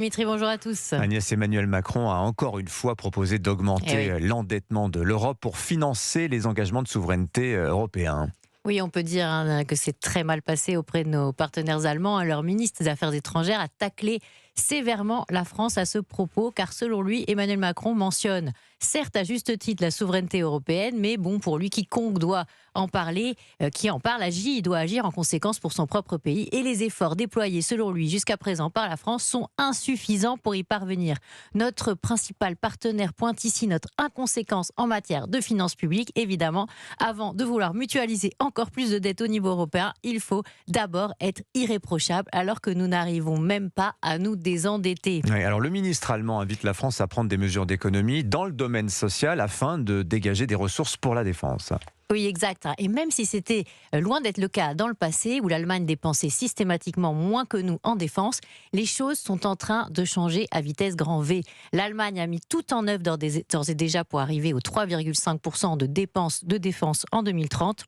Dimitri, bonjour à tous. Agnès, Emmanuel Macron a encore une fois proposé d'augmenter l'endettement de l'Europe pour financer les engagements de souveraineté européens. Oui, on peut dire que c'est très mal passé auprès de nos partenaires allemands. Leur ministre des Affaires étrangères a taclé sévèrement la France à ce propos, car selon lui, Emmanuel Macron mentionne, certes à juste titre, la souveraineté européenne, mais bon, pour lui, quiconque doit en parler, qui en parle, agit, il doit agir en conséquence pour son propre pays. Et les efforts déployés, selon lui, jusqu'à présent par la France sont insuffisants pour y parvenir. Notre principal partenaire pointe ici notre inconséquence en matière de finances publiques. Évidemment, avant de vouloir mutualiser encore plus de dettes au niveau européen, il faut d'abord être irréprochable, alors que nous n'arrivons même pas à nous désendetter. Oui, alors le ministre allemand invite la France à prendre des mesures d'économie dans le domaine social afin de dégager des ressources pour la défense. Oui, exact. Et même si c'était loin d'être le cas dans le passé, où l'Allemagne dépensait systématiquement moins que nous en défense, les choses sont en train de changer à vitesse grand V. L'Allemagne a mis tout en œuvre d'ores et déjà pour arriver aux 3,5% de dépenses de défense en 2030.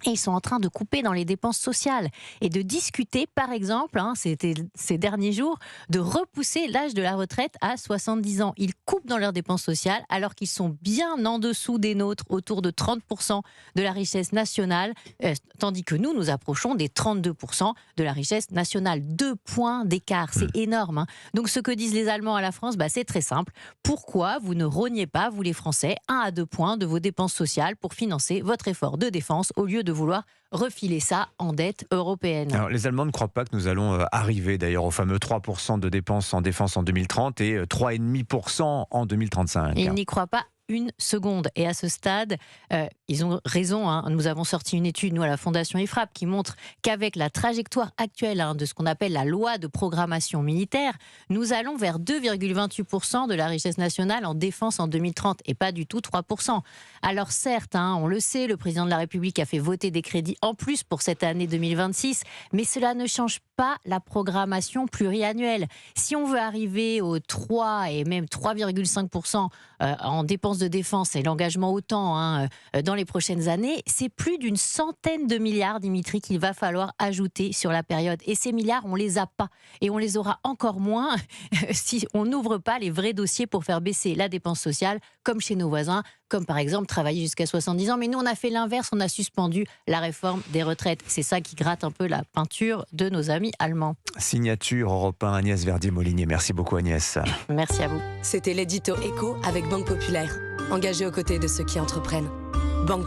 Et ils sont en train de couper dans les dépenses sociales et de discuter, par exemple, c'était ces derniers jours, de repousser l'âge de la retraite à 70 ans. Ils coupent dans leurs dépenses sociales alors qu'ils sont bien en dessous des nôtres, autour de 30% de la richesse nationale, tandis que nous approchons des 32% de la richesse nationale. 2 points d'écart, c'est énorme. Donc ce que disent les Allemands à la France, c'est très simple. Pourquoi vous ne rognez pas, vous les Français, 1 à 2 points de vos dépenses sociales pour financer votre effort de défense au lieu de vouloir refiler ça en dette européenne. Alors, les Allemands ne croient pas que nous allons arriver d'ailleurs au fameux 3% de dépenses en défense en 2030 et 3,5% en 2035. Ils n'y croient pas une seconde. Et à ce stade, ils ont raison. Nous avons sorti une étude, nous, à la Fondation IFRAP, qui montre qu'avec la trajectoire actuelle de ce qu'on appelle la loi de programmation militaire, nous allons vers 2,28% de la richesse nationale en défense en 2030 et pas du tout 3%. Alors certes, on le sait, le président de la République a fait voter des crédits en plus pour cette année 2026, mais cela ne change pas la programmation pluriannuelle. Si on veut arriver aux 3 et même 3,5% en dépenses de défense et l'engagement autant dans les prochaines années, c'est plus d'une centaine de milliards, Dimitri, qu'il va falloir ajouter sur la période. Et ces milliards, on les a pas. Et on les aura encore moins si on n'ouvre pas les vrais dossiers pour faire baisser la dépense sociale, comme chez nos voisins, comme par exemple travailler jusqu'à 70 ans. Mais nous, on a fait l'inverse, on a suspendu la réforme des retraites. C'est ça qui gratte un peu la peinture de nos amis allemands. Signature Europe 1, Agnès Verdier-Molinier. Merci beaucoup, Agnès. Merci à vous. C'était l'édito Écho avec Banque Populaire, engagé aux côtés de ceux qui entreprennent. Banque